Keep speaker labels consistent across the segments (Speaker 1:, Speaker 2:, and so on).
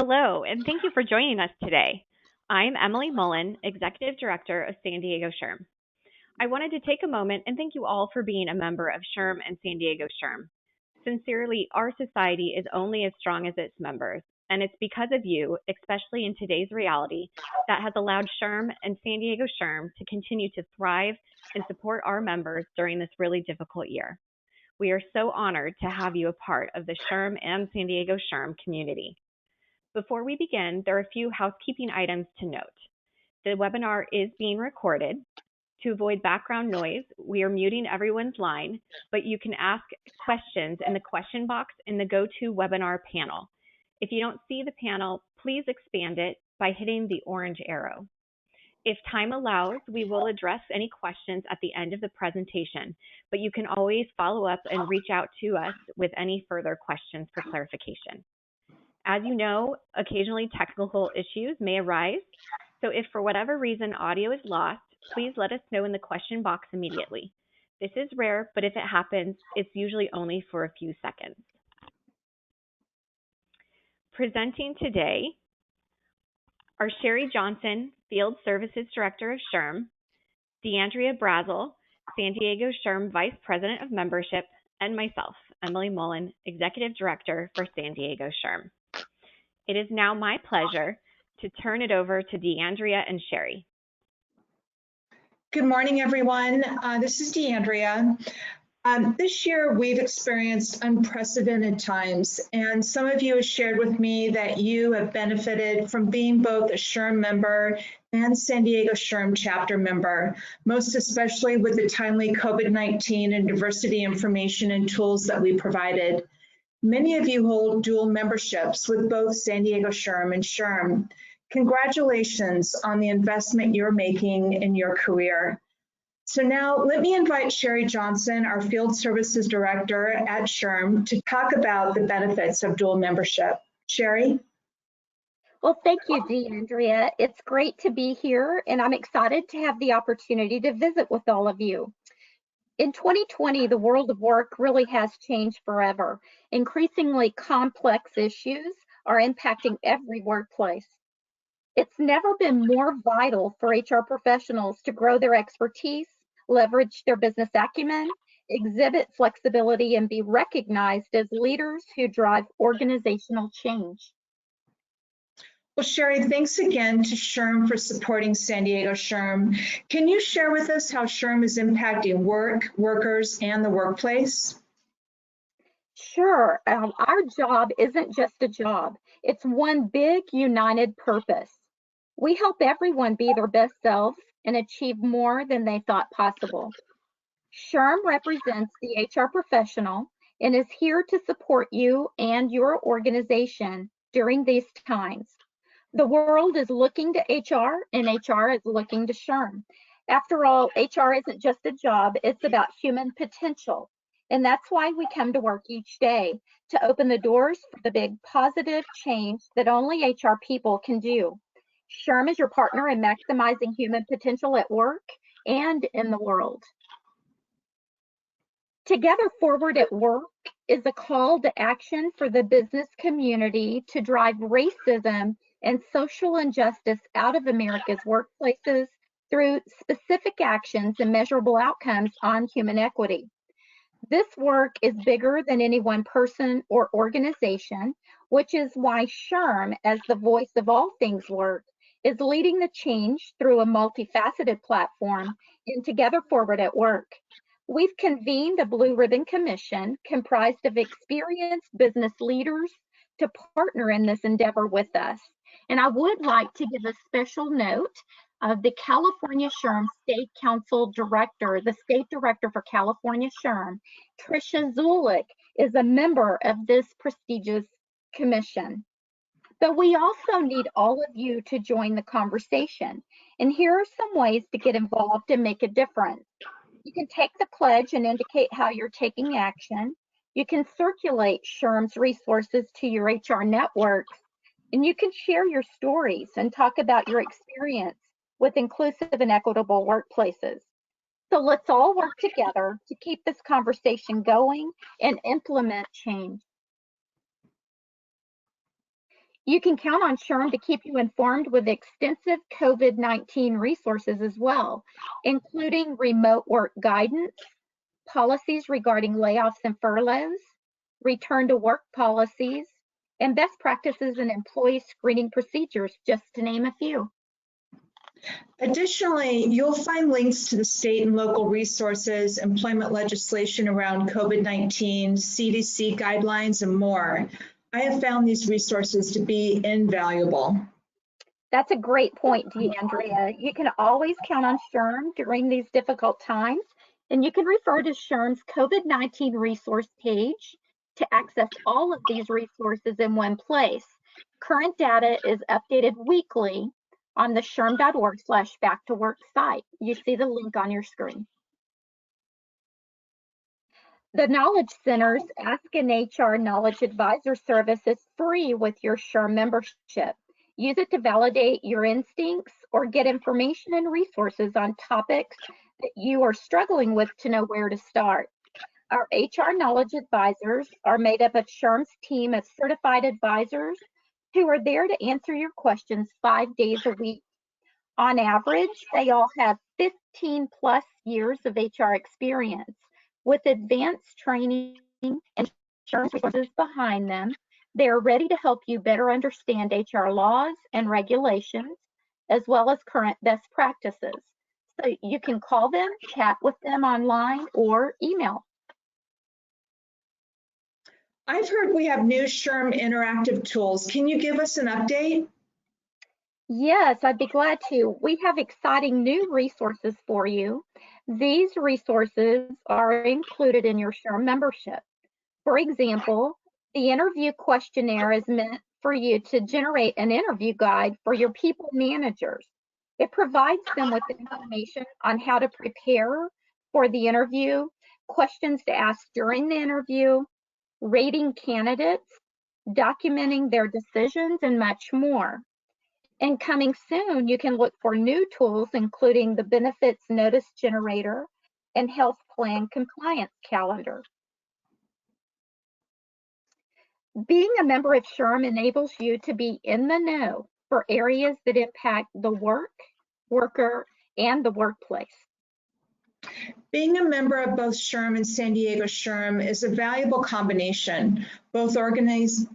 Speaker 1: Hello, and thank you for joining us today. I'm Emily Mullen, Executive Director of San Diego SHRM. I wanted to take a moment and thank you all for being a member of SHRM and San Diego SHRM. Sincerely, our society is only as strong as its members, and it's because of you, especially in today's reality, that has allowed SHRM and San Diego SHRM to continue to thrive and support our members during this really difficult year. We are so honored to have you a part of the SHRM and San Diego SHRM community. Before we begin, there are a few housekeeping items to note. The webinar is being recorded. To avoid background noise, we are muting everyone's line, but you can ask questions in the question box in the GoToWebinar panel. If you don't see the panel, please expand it by hitting the orange arrow. If time allows, we will address any questions at the end of the presentation, but you can always follow up and reach out to us with any further questions for clarification. As you know, occasionally technical issues may arise, so if for whatever reason audio is lost, please let us know in the question box immediately. This is rare, but if it happens, it's usually only for a few seconds. Presenting today are Sherry Johnson, Field Services Director of SHRM, DeAndrea Brazel, San Diego SHRM Vice President of Membership, and myself, Emily Mullen, Executive Director for San Diego SHRM. It is now my pleasure to turn it over to DeAndrea and Sherry.
Speaker 2: Good morning, everyone. This is DeAndrea. This year, we've experienced unprecedented times, and some of you have shared with me that you have benefited from being both a SHRM member and San Diego SHRM chapter member, most especially with the timely COVID-19 and diversity information and tools that we provided. Many of you hold dual memberships with both San Diego SHRM and SHRM. Congratulations on the investment you're making in your career. So now let me invite Sherry Johnson, our Field Services Director at SHRM, to talk about the benefits of dual membership. Sherry?
Speaker 3: Well, thank you, DeAndrea. It's great to be here, and I'm excited to have the opportunity to visit with all of you. In 2020, the world of work really has changed forever. Increasingly complex issues are impacting every workplace. It's never been more vital for HR professionals to grow their expertise, leverage their business acumen, exhibit flexibility, and be recognized as leaders who drive organizational change.
Speaker 2: Well, Sherry, thanks again to SHRM for supporting San Diego SHRM. Can you share with us how SHRM is impacting work, workers, and the workplace?
Speaker 3: Sure. Our job isn't just a job. It's one big united purpose. We help everyone be their best selves and achieve more than they thought possible. SHRM represents the HR professional and is here to support you and your organization during these times. The world is looking to HR, and HR is looking to SHRM. After all, HR isn't just a job, it's about human potential. And that's why we come to work each day, to open the doors for the big positive change that only HR people can do. SHRM is your partner in maximizing human potential at work and in the world. Together Forward at Work is a call to action for the business community to drive racism and social injustice out of America's workplaces through specific actions and measurable outcomes on human equity. This work is bigger than any one person or organization, which is why SHRM, as the voice of all things work, is leading the change through a multifaceted platform in Together Forward at Work. We've convened a Blue Ribbon Commission comprised of experienced business leaders to partner in this endeavor with us. And I would like to give a special note of the California SHRM State Council Director, the State Director for California SHRM, Tricia Zulik, is a member of this prestigious commission. But we also need all of you to join the conversation. And here are some ways to get involved and make a difference. You can take the pledge and indicate how you're taking action. You can circulate SHRM's resources to your HR networks, and you can share your stories and talk about your experience with inclusive and equitable workplaces. So let's all work together to keep this conversation going and implement change. You can count on SHRM to keep you informed with extensive COVID-19 resources as well, including remote work guidance, policies regarding layoffs and furloughs, return to work policies, and best practices in employee screening procedures, just to name a few.
Speaker 2: Additionally, you'll find links to the state and local resources, employment legislation around COVID-19, CDC guidelines, and more. I have found these resources to be invaluable.
Speaker 3: That's a great point, DeAndrea. You can always count on SHRM during these difficult times, and you can refer to SHRM's COVID-19 resource page to access all of these resources in one place. Current data is updated weekly on the shrm.org/back-to-work site. You see the link on your screen. The Knowledge Center's Ask an HR Knowledge Advisor service is free with your SHRM membership. Use it to validate your instincts or get information and resources on topics that you are struggling with to know where to start. Our HR Knowledge Advisors are made up of SHRM's team of certified advisors who are there to answer your questions 5 days a week. On average, they all have 15 plus years of HR experience. With advanced training and insurance resources behind them, they are ready to help you better understand HR laws and regulations, as well as current best practices. So you can call them, chat with them online, or email.
Speaker 2: I've heard we have new SHRM interactive tools. Can you give us an update?
Speaker 3: Yes, I'd be glad to. We have exciting new resources for you. These resources are included in your SHRM membership. For example, the interview questionnaire is meant for you to generate an interview guide for your people managers. It provides them with information on how to prepare for the interview, questions to ask during the interview, rating candidates, documenting their decisions, and much more. And coming soon, you can look for new tools, including the Benefits Notice Generator and Health Plan Compliance Calendar. Being a member of SHRM enables you to be in the know for areas that impact the worker, and the workplace.
Speaker 2: Being a member of both SHRM and San Diego SHRM is a valuable combination. Both organizations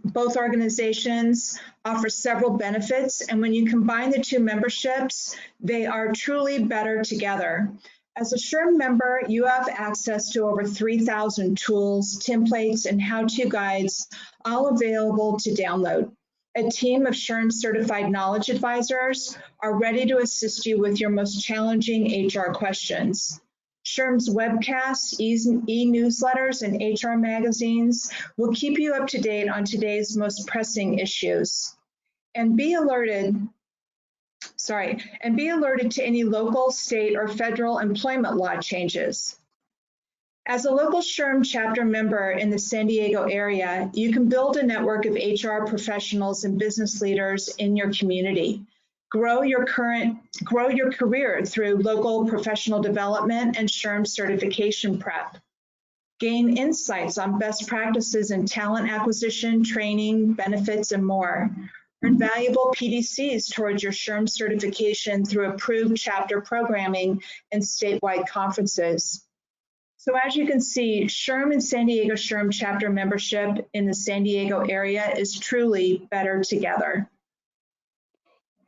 Speaker 2: offer several benefits, and when you combine the two memberships, they are truly better together. As a SHRM member, you have access to over 3,000 tools, templates, and how-to guides, all available to download. A team of SHRM certified knowledge advisors are ready to assist you with your most challenging HR questions. SHRM's webcasts, e-newsletters, and HR magazines will keep you up to date on today's most pressing issues. And be alerted to any local, state, or federal employment law changes. As a local SHRM chapter member in the San Diego area, you can build a network of HR professionals and business leaders in your community. Grow your career through local professional development and SHRM certification prep. Gain insights on best practices in talent acquisition, training, benefits, and more. Earn valuable PDCs towards your SHRM certification through approved chapter programming and statewide conferences. So as you can see, SHRM and San Diego SHRM chapter membership in the San Diego area is truly better together.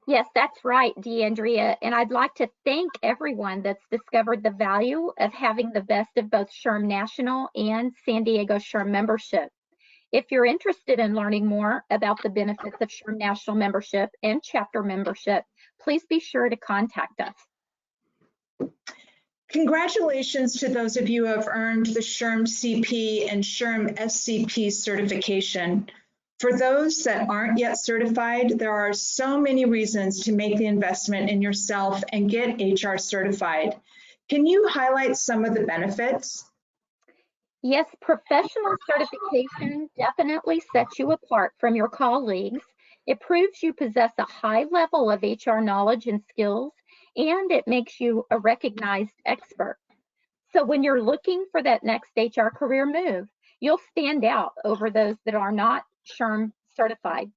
Speaker 3: Yes, that's right, DeAndrea. And I'd like to thank everyone that's discovered the value of having the best of both SHRM National and San Diego SHRM membership. If you're interested in learning more about the benefits of SHRM National membership and chapter membership, please be sure to contact us.
Speaker 2: Congratulations to those of you who have earned the SHRM CP and SHRM SCP certification. For those that aren't yet certified, there are so many reasons to make the investment in yourself and get HR certified. Can you highlight some of the benefits?
Speaker 3: Yes, professional certification definitely sets you apart from your colleagues. It proves you possess a high level of HR knowledge and skills, and it makes you a recognized expert. So when you're looking for that next HR career move, you'll stand out over those that are not SHRM certified.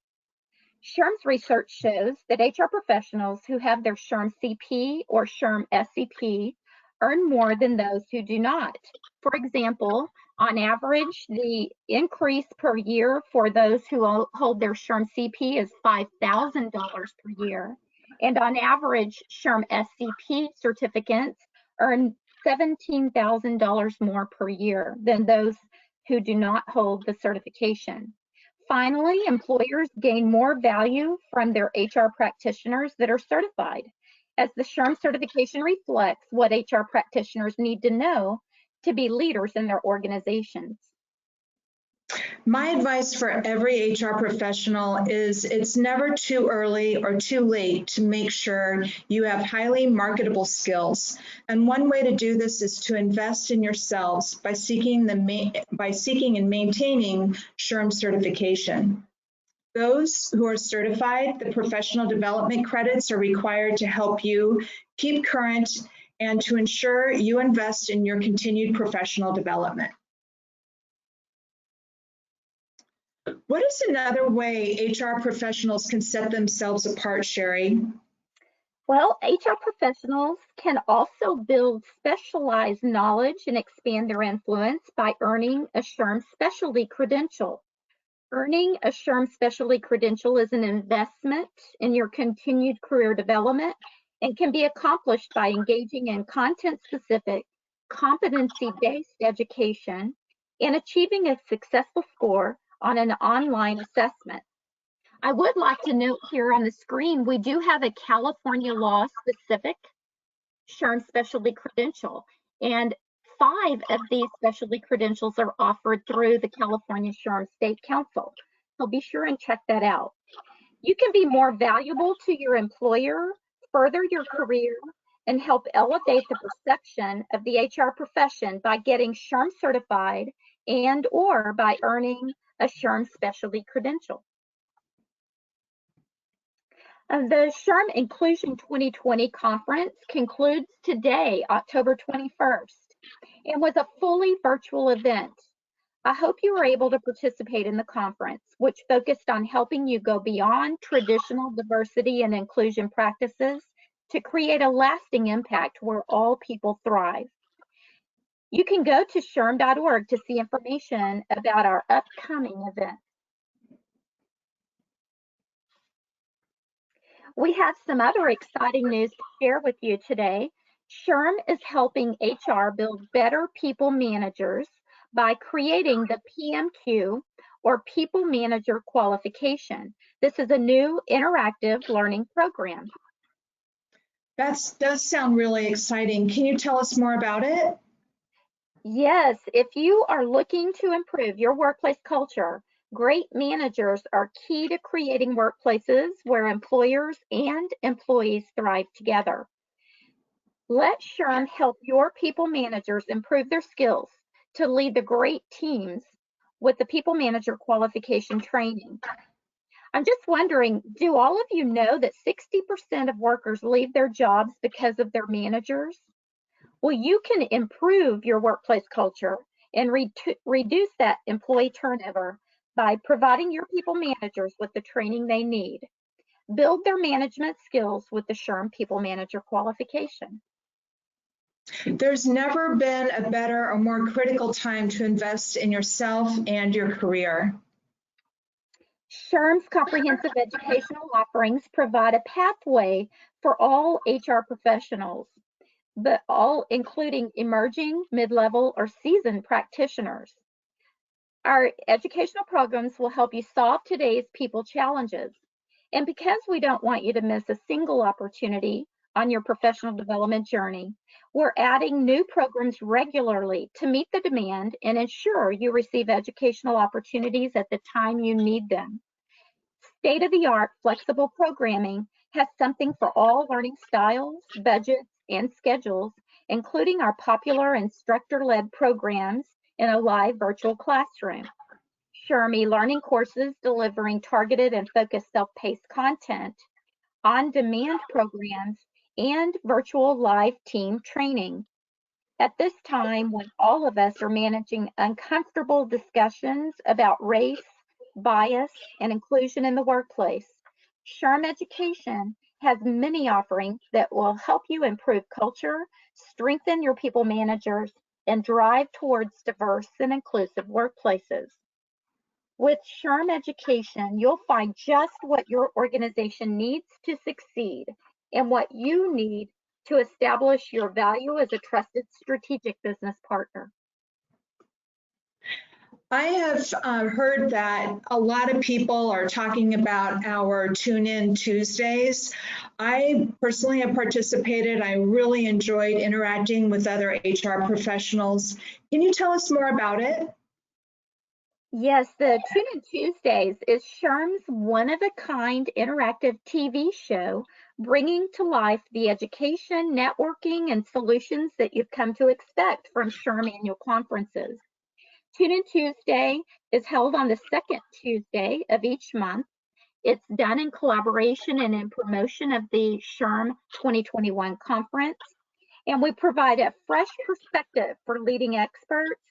Speaker 3: SHRM's research shows that HR professionals who have their SHRM CP or SHRM SCP earn more than those who do not. For example, on average, the increase per year for those who hold their SHRM CP is $5,000 per year. And on average, SHRM SCP certificates earn $17,000 more per year than those who do not hold the certification. Finally, employers gain more value from their HR practitioners that are certified, as the SHRM certification reflects what HR practitioners need to know to be leaders in their organizations.
Speaker 2: My advice for every HR professional is it's never too early or too late to make sure you have highly marketable skills. And one way to do this is to invest in yourselves by seeking and maintaining SHRM certification. Those who are certified, the professional development credits are required to help you keep current and to ensure you invest in your continued professional development. What is another way HR professionals can set themselves apart, Sherry?
Speaker 3: Well, HR professionals can also build specialized knowledge and expand their influence by earning a SHRM specialty credential. Earning a SHRM specialty credential is an investment in your continued career development and can be accomplished by engaging in content-specific, competency-based education and achieving a successful score on an online assessment. I would like to note here on the screen, we do have a California law-specific SHRM specialty credential, and 5 of these specialty credentials are offered through the California SHRM State Council. So be sure and check that out. You can be more valuable to your employer, further your career, and help elevate the perception of the HR profession by getting SHRM certified and/or by earning a SHRM specialty credential. The SHRM Inclusion 2020 conference concludes today, October 21st, and was a fully virtual event. I hope you were able to participate in the conference, which focused on helping you go beyond traditional diversity and inclusion practices to create a lasting impact where all people thrive. You can go to shrm.org to see information about our upcoming event. We have some other exciting news to share with you today. SHRM is helping HR build better people managers by creating the PMQ, or People Manager Qualification. This is a new interactive learning program.
Speaker 2: That does sound really exciting. Can you tell us more about it?
Speaker 3: Yes, if you are looking to improve your workplace culture, great managers are key to creating workplaces where employers and employees thrive together. Let SHRM help your people managers improve their skills to lead the great teams with the People Manager Qualification training. I'm just wondering, do all of you know that 60% of workers leave their jobs because of their managers? Well, you can improve your workplace culture and reduce that employee turnover by providing your people managers with the training they need. Build their management skills with the SHRM People Manager Qualification.
Speaker 2: There's never been a better or more critical time to invest in yourself and your career.
Speaker 3: SHRM's comprehensive educational offerings provide a pathway for all HR professionals, but all including emerging, mid-level, or seasoned practitioners. Our educational programs will help you solve today's people challenges. And because we don't want you to miss a single opportunity on your professional development journey, we're adding new programs regularly to meet the demand and ensure you receive educational opportunities at the time you need them. State-of-the-art flexible programming has something for all learning styles, budgets, and schedules, including our popular instructor-led programs in a live virtual classroom. SHRM e-learning courses delivering targeted and focused self-paced content, on-demand programs, and virtual live team training. At this time, when all of us are managing uncomfortable discussions about race, bias, and inclusion in the workplace, SHRM Education has many offerings that will help you improve culture, strengthen your people managers, and drive towards diverse and inclusive workplaces. With SHRM Education, you'll find just what your organization needs to succeed and what you need to establish your value as a trusted strategic business partner.
Speaker 2: I have heard that a lot of people are talking about our Tune In Tuesdays. I personally have participated. I really enjoyed interacting with other HR professionals. Can you tell us more about it?
Speaker 3: Yes, the Tune In Tuesdays is SHRM's one-of-a-kind interactive TV show, bringing to life the education, networking, and solutions that you've come to expect from SHRM annual conferences. Tune In Tuesday is held on the second Tuesday of each month. It's done in collaboration and in promotion of the SHRM 2021 conference. And we provide a fresh perspective for leading experts,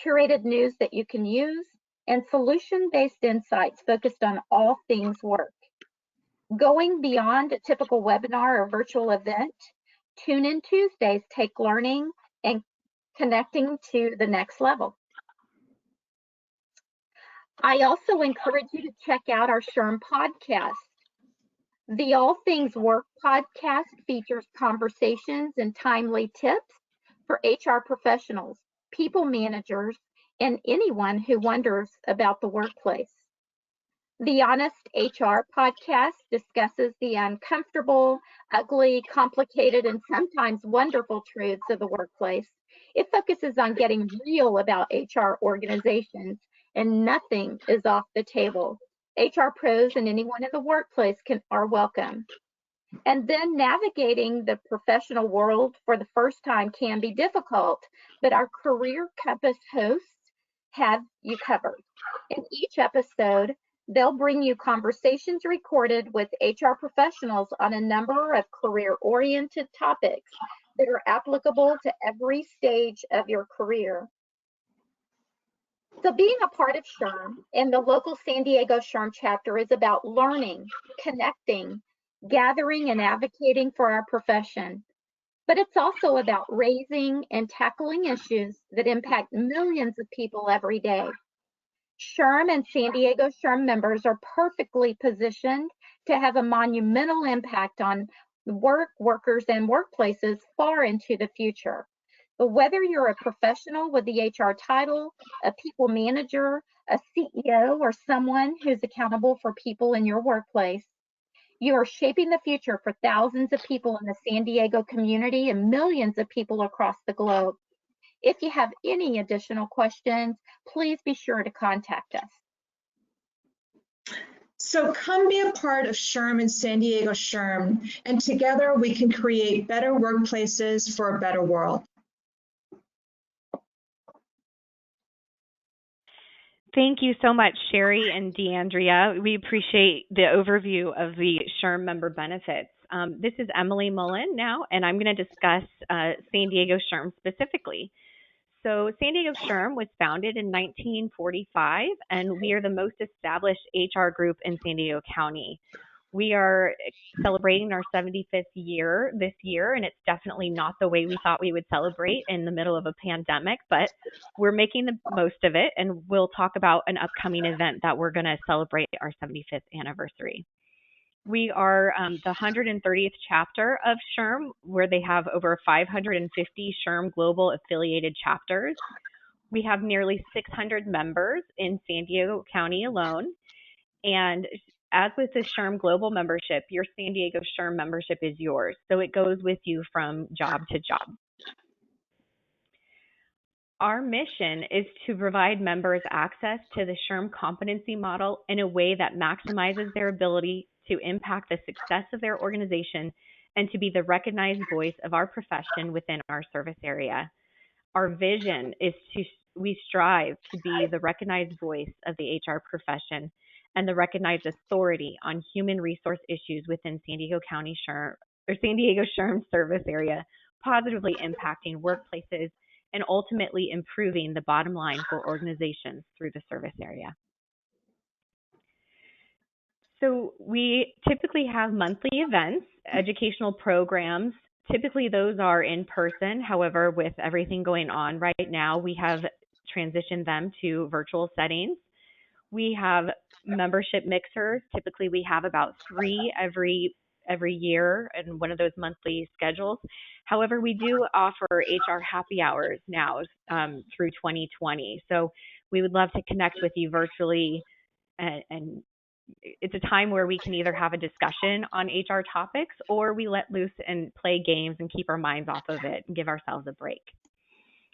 Speaker 3: curated news that you can use, and solution-based insights focused on all things work. Going beyond a typical webinar or virtual event, Tune In Tuesdays take learning and connecting to the next level. I also encourage you to check out our Sherm Podcast. The All Things Work podcast features conversations and timely tips for HR professionals, people managers, and anyone who wonders about the workplace. The Honest HR podcast discusses the uncomfortable, ugly, complicated, and sometimes wonderful truths of the workplace. It focuses on getting real about HR organizations, and nothing is off the table. HR pros and anyone in the workplace are welcome. And then navigating the professional world for the first time can be difficult, but our Career Compass hosts have you covered. In each episode, they'll bring you conversations recorded with HR professionals on a number of career-oriented topics that are applicable to every stage of your career. So being a part of SHRM and the local San Diego SHRM chapter is about learning, connecting, gathering, and advocating for our profession. But it's also about raising and tackling issues that impact millions of people every day. SHRM and San Diego SHRM members are perfectly positioned to have a monumental impact on work, workers, and workplaces far into the future. But whether you're a professional with the HR title, a people manager, a CEO, or someone who's accountable for people in your workplace, you are shaping the future for thousands of people in the San Diego community and millions of people across the globe. If you have any additional questions, please be sure to contact us.
Speaker 2: So come be a part of SHRM and San Diego SHRM, and together we can create better workplaces for a better world.
Speaker 1: Thank you so much, Sherry and DeAndrea. We appreciate the overview of the SHRM member benefits. This is Emily Mullen now, and I'm going to discuss San Diego SHRM specifically. So San Diego SHRM was founded in 1945, and we are the most established HR group in San Diego County. We are celebrating our 75th year this year, and it's definitely not the way we thought we would celebrate in the middle of a pandemic, but we're making the most of it, and we'll talk about an upcoming event that we're going to celebrate our 75th anniversary. We are the 130th chapter of SHRM, where they have over 550 SHRM global affiliated chapters. We have nearly 600 members in San Diego County alone, and as with the SHRM Global membership, your San Diego SHRM membership is yours, so it goes with you from job to job. Our mission is to provide members access to the SHRM competency model in a way that maximizes their ability to impact the success of their organization and to be the recognized voice of our profession within our service area. Our vision is we strive to be the recognized voice of the HR profession and the recognized authority on human resource issues within San Diego County SHRM or San Diego SHRM service area, positively impacting workplaces and ultimately improving the bottom line for organizations through the service area. So we typically have monthly events, educational programs. Typically those are in person. However, with everything going on right now, we have transitioned them to virtual settings. We have membership mixers. Typically we have about 3 every year in one of those monthly schedules. However, we do offer HR happy hours now through 2020. So we would love to connect with you virtually, and it's a time where we can either have a discussion on HR topics, or we let loose and play games and keep our minds off of it and give ourselves a break.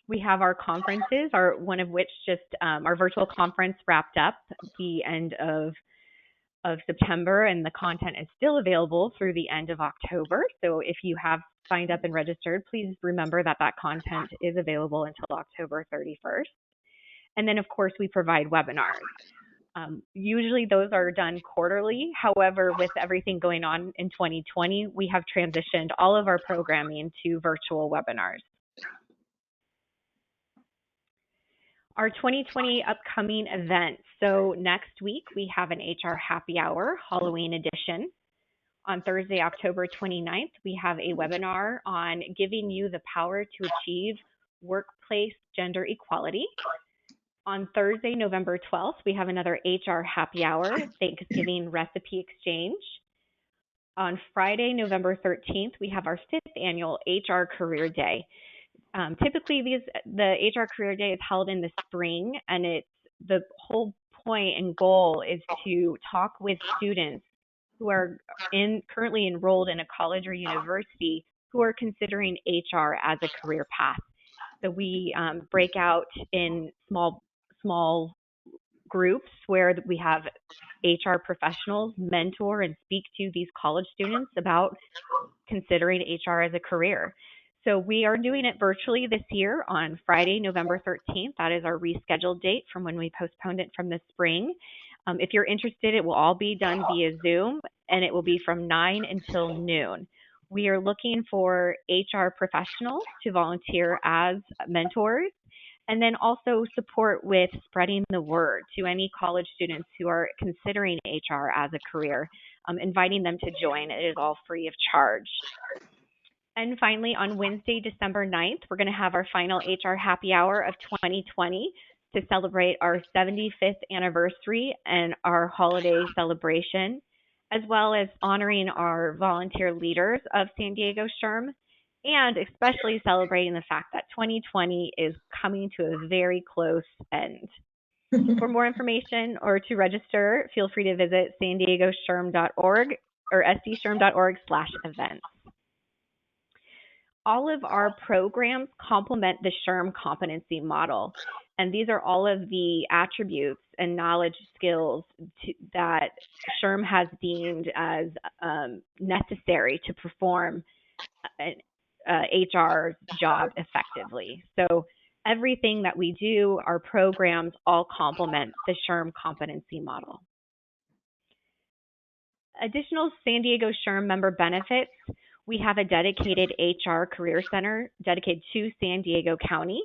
Speaker 1: We have our conferences, one of which just our virtual conference wrapped up the end of September, and the content is still available through the end of October. So if you have signed up and registered, please remember that content is available until October 31st. And then, of course, we provide webinars. Usually those are done quarterly. However, with everything going on in 2020, we have transitioned all of our programming to virtual webinars. Our 2020 upcoming events. So next week, we have an HR Happy Hour, Halloween edition. On Thursday, October 29th, we have a webinar on giving you the power to achieve workplace gender equality. On Thursday, November 12th, we have another HR Happy Hour, Thanksgiving Recipe Exchange. On Friday, November 13th, we have our 5th annual HR Career Day. Typically, the HR Career Day is held in the spring, and the whole point and goal is to talk with students who are currently enrolled in a college or university who are considering HR as a career path. So we break out in small groups where we have HR professionals mentor and speak to these college students about considering HR as a career. So we are doing it virtually this year on Friday, November 13th. That is our rescheduled date from when we postponed it from the spring. If you're interested, it will all be done via Zoom, and it will be from 9 until noon. We are looking for HR professionals to volunteer as mentors, and then also support with spreading the word to any college students who are considering HR as a career, inviting them to join. It is all free of charge. And finally, on Wednesday, December 9th, we're going to have our final HR Happy Hour of 2020 to celebrate our 75th anniversary and our holiday celebration, as well as honoring our volunteer leaders of San Diego SHRM, and especially celebrating the fact that 2020 is coming to a very close end. For more information or to register, feel free to visit sandiegoshrm.org or sdshRM.org/events. All of our programs complement the SHRM competency model, and these are all of the attributes and knowledge skills that SHRM has deemed as necessary to perform an HR job effectively. So everything that we do, our programs all complement the SHRM competency model. Additional San Diego SHRM member benefits. We have a dedicated HR Career Center dedicated to San Diego County.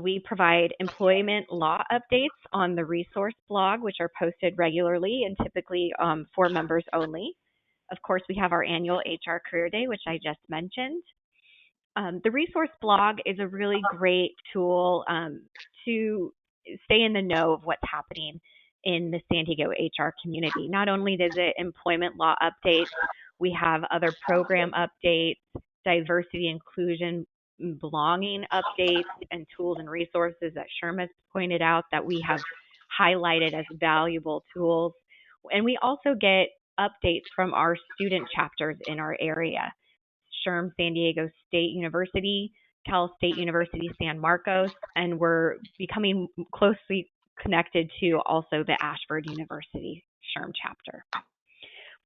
Speaker 1: We provide employment law updates on the resource blog, which are posted regularly and typically for members only. Of course, we have our annual HR Career Day, which I just mentioned. The resource blog is a really great tool to stay in the know of what's happening in the San Diego HR community. Not only does it employment law updates, we have other program updates, diversity, inclusion, belonging updates, and tools and resources that SHRM has pointed out that we have highlighted as valuable tools. And we also get updates from our student chapters in our area. SHRM San Diego State University, Cal State University San Marcos, and we're becoming closely connected to also the Ashford University SHRM chapter.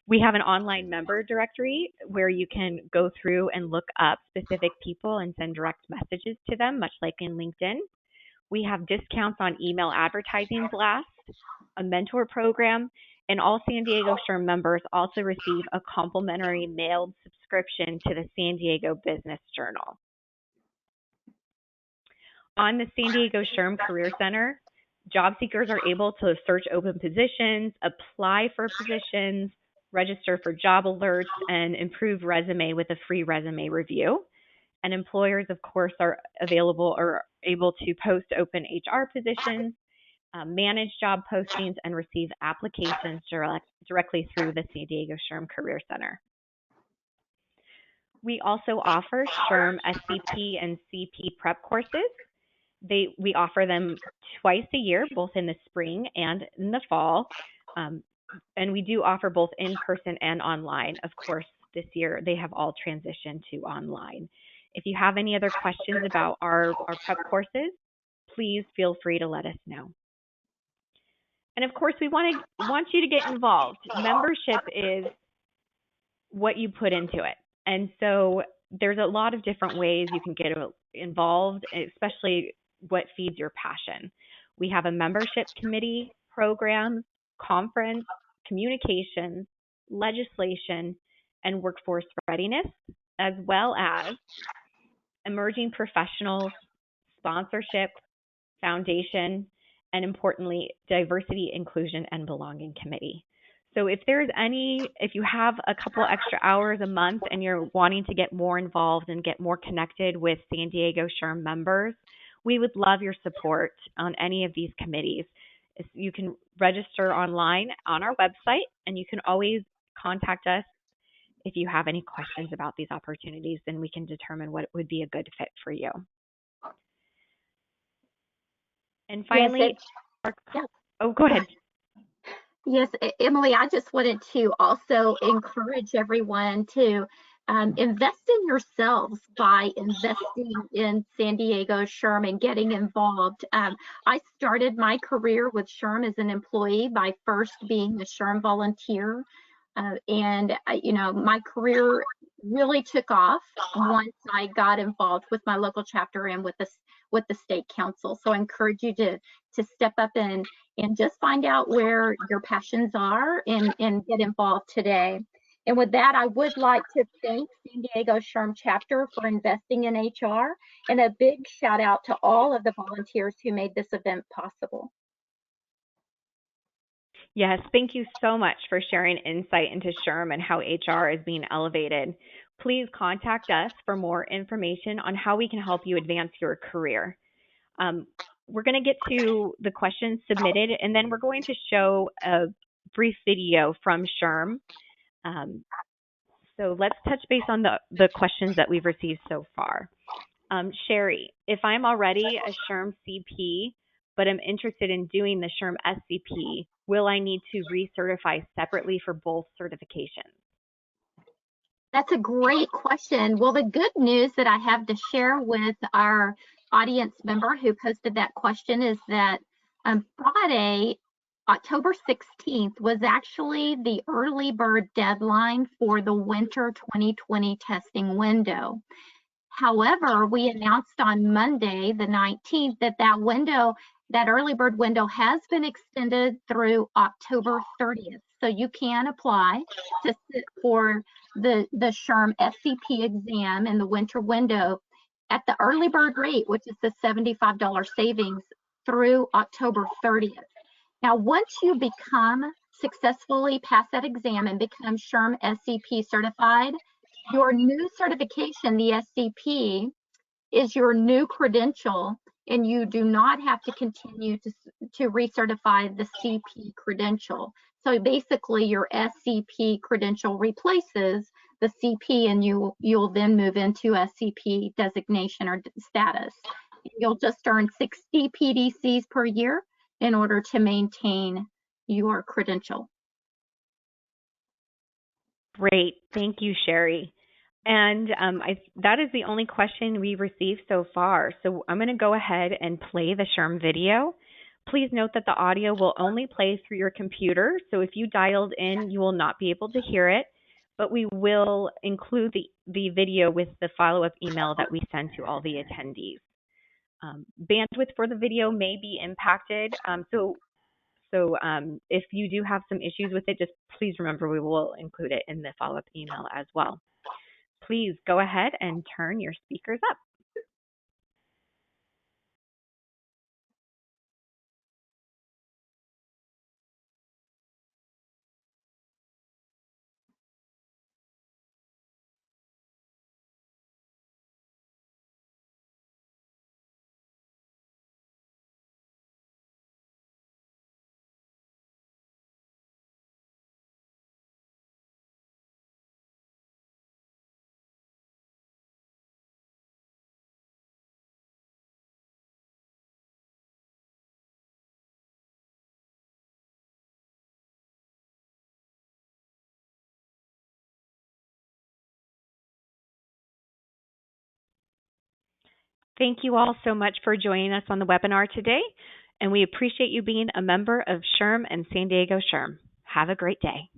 Speaker 1: We have an online member directory where you can go through and look up specific people and send direct messages to them, much like in LinkedIn. We have discounts on email advertising blasts, a mentor program, and all San Diego SHRM members also receive a complimentary mailed subscription to the San Diego Business Journal. On the San Diego SHRM Career Center, Job seekers are able to search open positions, apply for positions, register for job alerts, and improve resume with a free resume review. And employers, of course, are available or able to post open HR positions, manage job postings, and receive applications directly through the San Diego SHRM Career Center. We also offer SHRM SCP and CP prep courses. We offer them twice a year, both in the spring and in the fall. And we do offer both in person and online. Of course, this year they have all transitioned to online. If you have any other questions about our prep courses, please feel free to let us know. And of course, we want you to get involved. Membership is what you put into it. And so there's a lot of different ways you can get involved, especially what feeds your passion. We have a membership committee, programs, conference, communications, legislation, and workforce readiness, as well as emerging professionals, sponsorship, foundation, and importantly, diversity, inclusion, and belonging committee. So if you have a couple extra hours a month and you're wanting to get more involved and get more connected with San Diego SHRM members, we would love your support on any of these committees. You can register online on our website, and you can always contact us if you have any questions about these opportunities, and we can determine what would be a good fit for you. And finally, go ahead.
Speaker 3: Yes, Emily, I just wanted to also encourage everyone to invest in yourselves by investing in San Diego SHRM and getting involved. I started my career with SHRM as an employee by first being a SHRM volunteer. My career really took off once I got involved with my local chapter and with the state council. So I encourage you to step up and just find out where your passions are and get involved today. And with that, I would like to thank San Diego SHRM chapter for investing in HR, and a big shout out to all of the volunteers who made this event possible.
Speaker 1: Yes, thank you so much for sharing insight into SHRM and how HR is being elevated. Please contact us for more information on how we can help you advance your career. We're going to get to the questions submitted, and then we're going to show a brief video from SHRM. So let's touch base on the questions that we've received so far. Sherry, if I'm already a SHRM CP, but I'm interested in doing the SHRM SCP, will I need to recertify separately for both certifications?
Speaker 3: That's a great question. Well, the good news that I have to share with our audience member who posted that question is that Friday, October 16th, was actually the early bird deadline for the winter 2020 testing window. However, we announced on Monday, the 19th, that early bird window has been extended through October 30th. So you can apply to sit for the SHRM SCP exam in the winter window at the early bird rate, which is the $75 savings through October 30th. Now, once you successfully pass that exam and become SHRM SCP certified, your new certification, the SCP, is your new credential, and you do not have to continue to recertify the CP credential. So basically, your SCP credential replaces the CP, and you'll then move into SCP designation or status. You'll just earn 60 PDCs per year in order to maintain your credential.
Speaker 1: Great, thank you, Sherry. And that is the only question we received so far. So I'm going to go ahead and play the SHRM video. Please note that the audio will only play through your computer. So if you dialed in, you will not be able to hear it, but we will include the video with the follow-up email that we send to all the attendees. Bandwidth for the video may be impacted. So if you do have some issues with it, just please remember we will include it in the follow-up email as well. Please go ahead and turn your speakers up. Thank you all so much for joining us on the webinar today, and we appreciate you being a member of SHRM and San Diego SHRM. Have a great day.